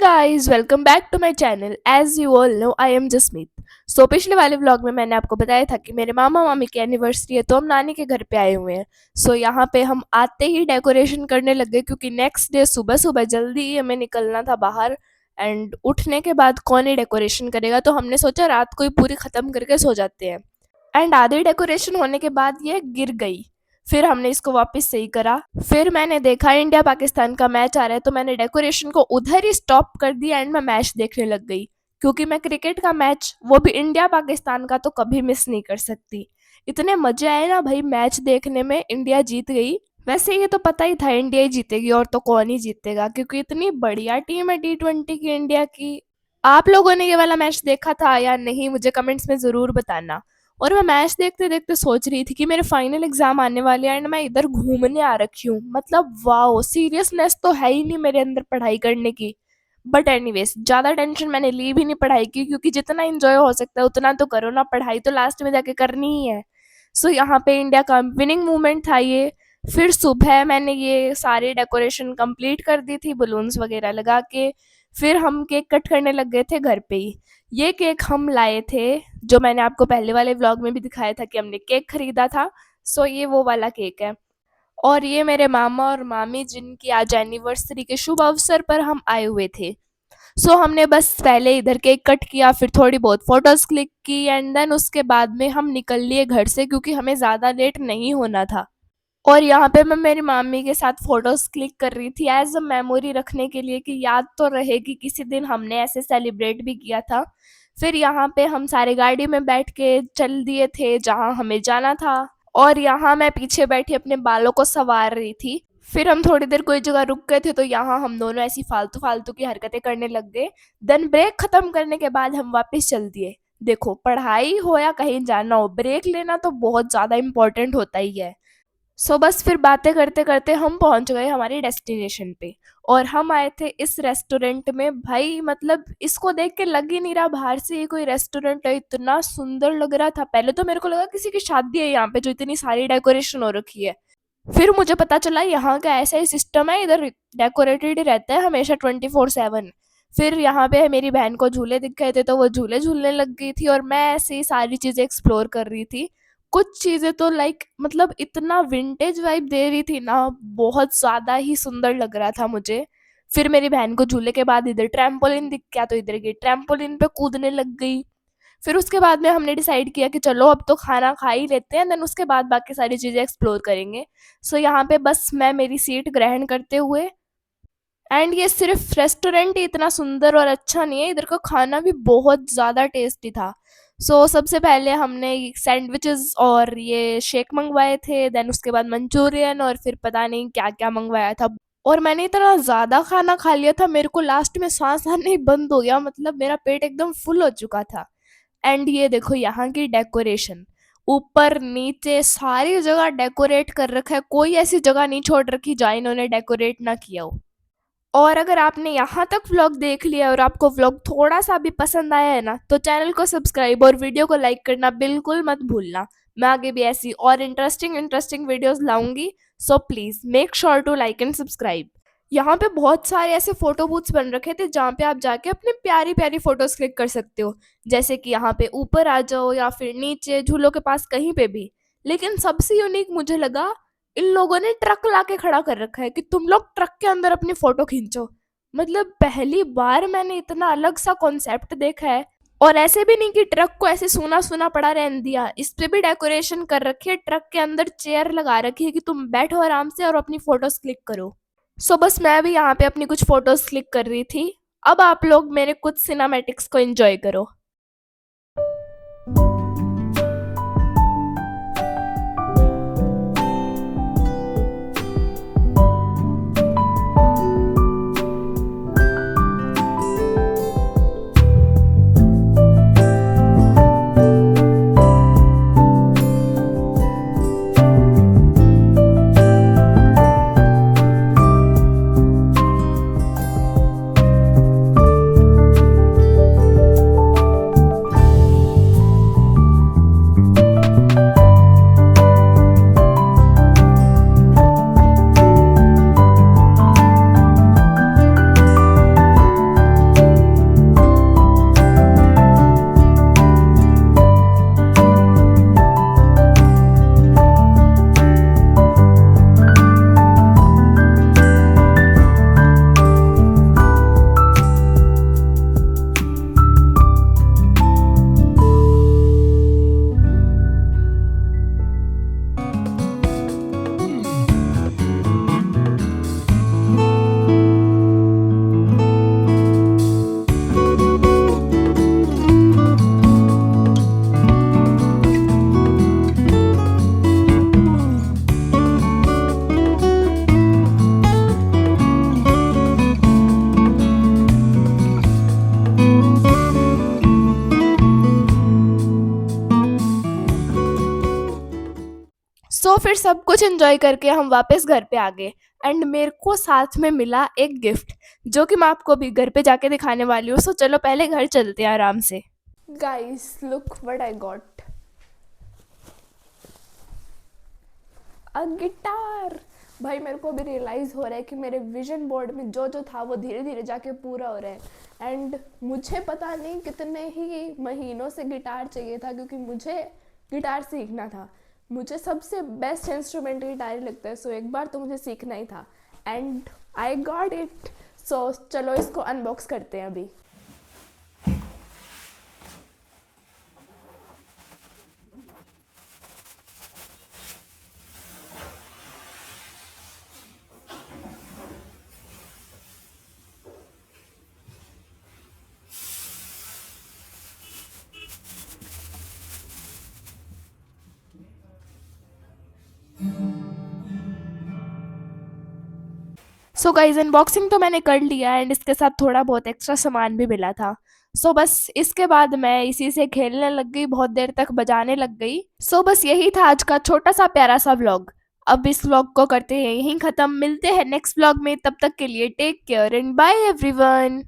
Guys, welcome back to my channel. As you all know, I am Jasmeet. पिछले वाले vlog में मैंने आपको बताया था कि मेरे मामा मामी की एनिवर्सरी है, तो हम नानी के घर पे आए हुए हैं। यहाँ पे हम आते ही डेकोरेशन करने लग गए, क्योंकि नेक्स्ट डे सुबह सुबह जल्दी ही हमें निकलना था बाहर। एंड उठने के बाद कौन ही डेकोरेशन करेगा, तो हमने सोचा रात को ही पूरी ख़त्म करके सो जाते हैं। एंड आधी डेकोरेशन होने के बाद ये गिर गई। फिर हमने इसको वापस सही करा। फिर मैंने देखा इंडिया पाकिस्तान का मैच आ रहा है, तो मैंने डेकोरेशन को उधर ही स्टॉप कर दिया एंड मैं मैच देखने लग गई। क्योंकि मैं क्रिकेट का मैच, वो भी इंडिया पाकिस्तान का, तो कभी मिस नहीं कर सकती। इतने मजे आए ना भाई मैच देखने में। इंडिया जीत गई। वैसे ये तो पता ही था इंडिया ही जीतेगी, और तो कौन ही जीतेगा, क्योंकि इतनी बढ़िया टीम है T20 की इंडिया की। आप लोगों ने ये वाला मैच देखा था या नहीं, मुझे कमेंट्स में ज़रूर बताना। और मैं मैच देखते देखते सोच रही थी कि मेरे फाइनल एग्जाम आने वाले हैं एंड मैं इधर घूमने आ रखी हूँ। मतलब वाओ, सीरियसनेस तो है ही नहीं मेरे अंदर पढ़ाई करने की। बट एनीवेज, ज़्यादा टेंशन मैंने ली भी नहीं पढ़ाई की, क्योंकि जितना इंजॉय हो सकता है उतना तो करो ना, पढ़ाई तो लास्ट में जाके करनी ही है। यहाँ पे इंडिया का विनिंग मूवमेंट था ये। फिर सुबह मैंने ये सारी डेकोरेशन कंप्लीट कर दी थी बलून्स वगैरह लगा के। फिर हम केक कट करने लग गए थे घर पे ही। ये केक हम लाए थे, जो मैंने आपको पहले वाले व्लॉग में भी दिखाया था कि हमने केक खरीदा था। ये वो वाला केक है। और ये मेरे मामा और मामी, जिनकी आज एनिवर्सरी के शुभ अवसर पर हम आए हुए थे। हमने बस पहले इधर केक कट किया, फिर थोड़ी बहुत फोटोज क्लिक की एंड देन उसके बाद में हम निकल लिए घर से, क्योंकि हमें ज़्यादा लेट नहीं होना था। और यहाँ पे मैं मेरी मामी के साथ फोटोज क्लिक कर रही थी एज अ मेमोरी रखने के लिए, कि याद तो रहे कि किसी दिन हमने ऐसे सेलिब्रेट भी किया था। फिर यहाँ पे हम सारे गाड़ी में बैठ के चल दिए थे जहाँ हमें जाना था। और यहाँ मैं पीछे बैठी अपने बालों को संवार रही थी। फिर हम थोड़ी देर कोई जगह रुक गए थे, तो यहाँ हम दोनों ऐसी फालतू फालतू की हरकतें करने लग गए। देन ब्रेक खत्म करने के बाद हम वापस चल दिए। देखो, पढ़ाई हो या कहीं जाना हो, ब्रेक लेना तो बहुत ज़्यादा इम्पोर्टेंट होता ही है। बस फिर बातें करते करते हम पहुंच गए हमारी डेस्टिनेशन पे। और हम आए थे इस रेस्टोरेंट में। भाई मतलब इसको देख के लग ही नहीं रहा बाहर से ये कोई रेस्टोरेंट है, इतना सुंदर लग रहा था। पहले तो मेरे को लगा किसी की शादी है यहाँ पे, जो इतनी सारी डेकोरेशन हो रखी है। फिर मुझे पता चला यहाँ का ऐसा ही सिस्टम है, इधर डेकोरेटेड ही रहता है हमेशा 24/7। फिर यहाँ पे मेरी बहन को झूले दिख गए थे, तो वो झूले झूलने लग गई थी और मैं ऐसे ही सारी चीज़ें एक्सप्लोर कर रही थी। कुछ चीज़ें तो लाइक मतलब इतना विंटेज वाइब दे रही थी ना, बहुत ज़्यादा ही सुंदर लग रहा था मुझे। फिर मेरी बहन को झूले के बाद इधर ट्रैम्पोलिन दिख गया, तो इधर गई ट्रैम्पोलिन पे कूदने लग गई। फिर उसके बाद में हमने डिसाइड किया कि चलो अब तो खाना खा ही लेते हैं, देन उसके बाद बाकी सारी चीज़ें एक्सप्लोर करेंगे। यहाँ पे बस मैं मेरी सीट ग्रहण करते हुए। एंड ये सिर्फ रेस्टोरेंट ही इतना सुंदर और अच्छा नहीं है, इधर का खाना भी बहुत ज़्यादा टेस्टी था। सबसे पहले हमने सैंडविचेस और ये शेक मंगवाए थे, देन उसके बाद मंचूरियन, और फिर पता नहीं क्या क्या मंगवाया था। और मैंने इतना ज़्यादा खाना खा लिया था, मेरे को लास्ट में सांस आना ही बंद हो गया। मतलब मेरा पेट एकदम फुल हो चुका था। एंड ये देखो यहाँ की डेकोरेशन, ऊपर नीचे सारी जगह डेकोरेट कर रखा है। कोई ऐसी जगह नहीं छोड़ रखी जहाँ इन्होंने डेकोरेट ना किया हो। और अगर आपने यहाँ तक व्लॉग देख लिया और आपको व्लॉग थोड़ा सा भी पसंद आया है ना, तो चैनल को सब्सक्राइब और वीडियो को लाइक करना बिल्कुल मत भूलना। मैं आगे भी ऐसी और इंटरेस्टिंग इंटरेस्टिंग वीडियोस लाऊंगी। Please make sure to like and subscribe. यहाँ पे बहुत सारे ऐसे फोटो बूथ्स बन रखे थे जहाँ पे आप जाके अपनी प्यारी प्यारी फोटोज क्लिक कर सकते हो। जैसे कि यहाँ पे ऊपर आ जाओ या फिर नीचे झूलों के पास कहीं पे भी। लेकिन सबसे यूनिक मुझे लगा, इन लोगों ने ट्रक लाके खड़ा कर रखा है कि तुम लोग ट्रक के अंदर अपनी फोटो खींचो। मतलब पहली बार मैंने इतना अलग सा कॉन्सेप्ट देखा है। और ऐसे भी नहीं कि ट्रक को ऐसे सूना सूना पड़ा रहने दिया, इस पे भी डेकोरेशन कर रखी है। ट्रक के अंदर चेयर लगा रखी है कि तुम बैठो आराम से और अपनी फोटोज क्लिक करो। बस मैं भी यहाँ पे अपनी कुछ फोटोज क्लिक कर रही थी। अब आप लोग मेरे कुछ सिनेमैटिक्स को एंजॉय करो। सो फिर सब कुछ एंजॉय करके हम वापस घर पे आ गए एंड मेरे को साथ में मिला एक गिफ्ट जो कि मैं आपको अभी घर पे जाके दिखाने वाली हूँ। सो चलो पहले घर चलते हैं आराम से। Guys look what I got, a guitar. भाई मेरे को अभी रियलाइज़ हो रहा है कि मेरे विजन बोर्ड में जो जो था वो धीरे धीरे जाके पूरा हो रहा है एंड मुझे पता नहीं कितने ही महीनों से गिटार चाहिए था, क्योंकि मुझे गिटार सीखना था। मुझे सबसे बेस्ट इंस्ट्रूमेंट गिटार ही लगता है, सो एक बार तो मुझे सीखना ही था एंड आई गॉट इट। सो चलो इसको अनबॉक्स करते हैं अभी। सो गाइज अनबॉक्सिंग तो मैंने कर लिया एंड इसके साथ थोड़ा बहुत एक्स्ट्रा सामान भी मिला था। सो बस इसके बाद मैं इसी से खेलने लग गई, बहुत देर तक बजाने लग गई। सो बस यही था आज का छोटा सा प्यारा सा व्लॉग। अब इस व्लॉग को करते हैं यहीं ख़त्म, मिलते हैं नेक्स्ट व्लॉग में। तब तक के लिए take care and bye everyone.